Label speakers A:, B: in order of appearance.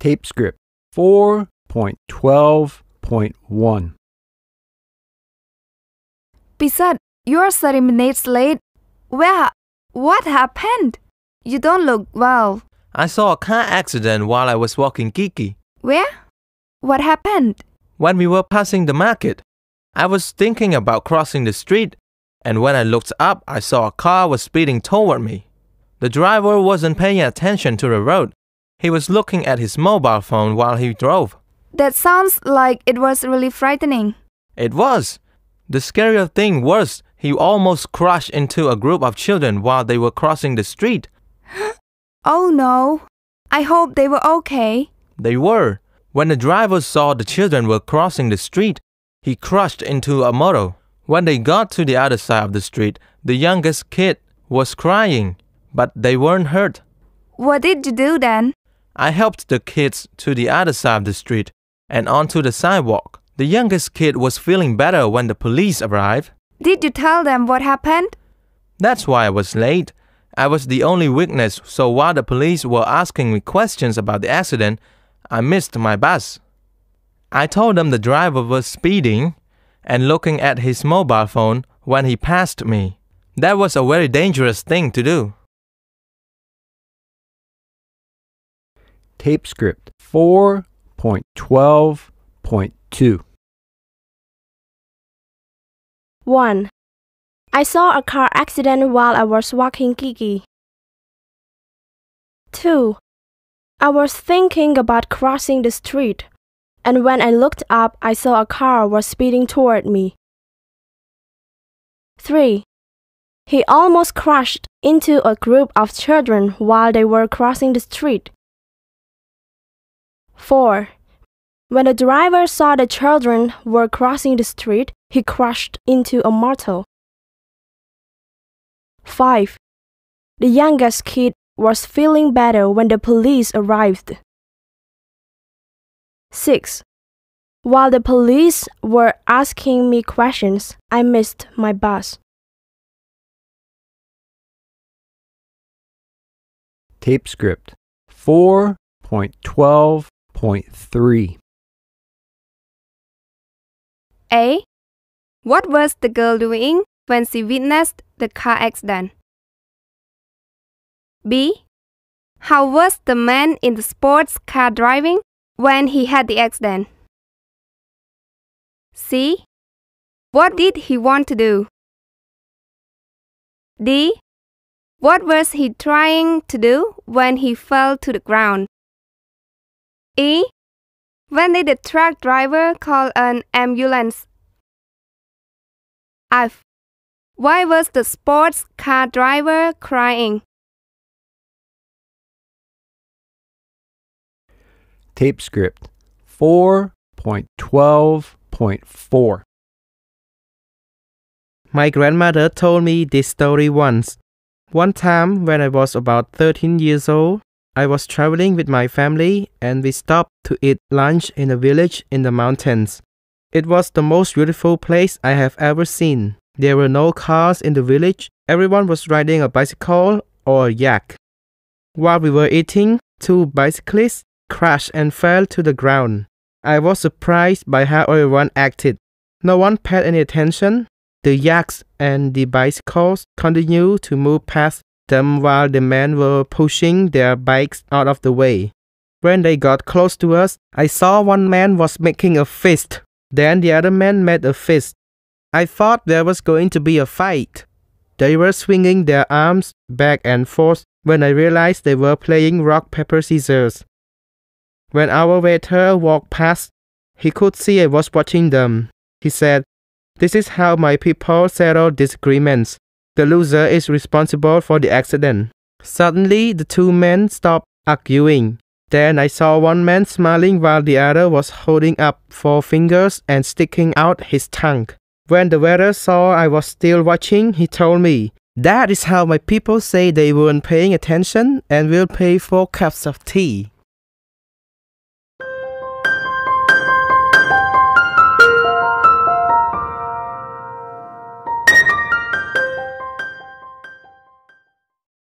A: Tape script 4.12.1.
B: Pisat, you're 30 minutes late. What happened? You don't look well.
C: I saw a car accident while I was walking Kiki.
B: Where? What happened?
C: When we were passing the market, I was thinking about crossing the street, and when I looked up, I saw a car was speeding toward me. The driver wasn't paying attention to the road. He was looking at his mobile phone while he drove.
B: That sounds like it was really frightening.
C: It was. The scarier thing was, he almost crashed into a group of children while they were crossing the street.
B: Oh no. I hope they were okay.
C: They were. When the driver saw the children were crossing the street, he crashed into a motor. When they got to the other side of the street, the youngest kid was crying, but they weren't hurt.
B: What did you do then?
C: I helped the kids to the other side of the street and onto the sidewalk. The youngest kid was feeling better when the police arrived.
B: Did you tell them what happened?
C: That's why I was late. I was the only witness, so while the police were asking me questions about the accident, I missed my bus. I told them the driver was speeding and looking at his mobile phone when he passed me. That was a very dangerous thing to do.
A: Tape script 4.12.2.
D: 1. I saw a car accident while I was walking Kiki. 2. I was thinking about crossing the street, and when I looked up, I saw a car was speeding toward me. 3. He almost crashed into a group of children while they were crossing the street. 4. When the driver saw the children were crossing the street, he crashed into a motor. 5. The youngest kid was feeling better when the police arrived. 6. While the police were asking me questions, I missed my bus.
A: Tape script 4.12.3.
B: A. What was the girl doing when she witnessed the car accident? B. How was the man in the sports car driving when he had the accident? C. What did he want to do? D. What was he trying to do when he fell to the ground? E. When did the truck driver call an ambulance? F. Why was the sports car driver crying?
A: Tape script 4.12.4.
E: My grandmother told me this story once. One time when I was about 13 years old, I was traveling with my family and we stopped to eat lunch in a village in the mountains. It was the most beautiful place I have ever seen. There were no cars in the village. Everyone was riding a bicycle or a yak. While we were eating, 2 bicyclists crashed and fell to the ground. I was surprised by how everyone acted. No one paid any attention. The yaks and the bicycles continued to move past them while the men were pushing their bikes out of the way. When they got close to us, I saw one man was making a fist. Then the other man made a fist. I thought there was going to be a fight. They were swinging their arms back and forth when I realized they were playing rock, paper, scissors. When our waiter walked past, he could see I was watching them. He said, "This is how my people settle disagreements. The loser is responsible for the accident." Suddenly, the 2 men stopped arguing. Then I saw one man smiling while the other was holding up 4 fingers and sticking out his tongue. When the waiter saw I was still watching, he told me, "That is how my people say they weren't paying attention and will pay 4 cups of tea."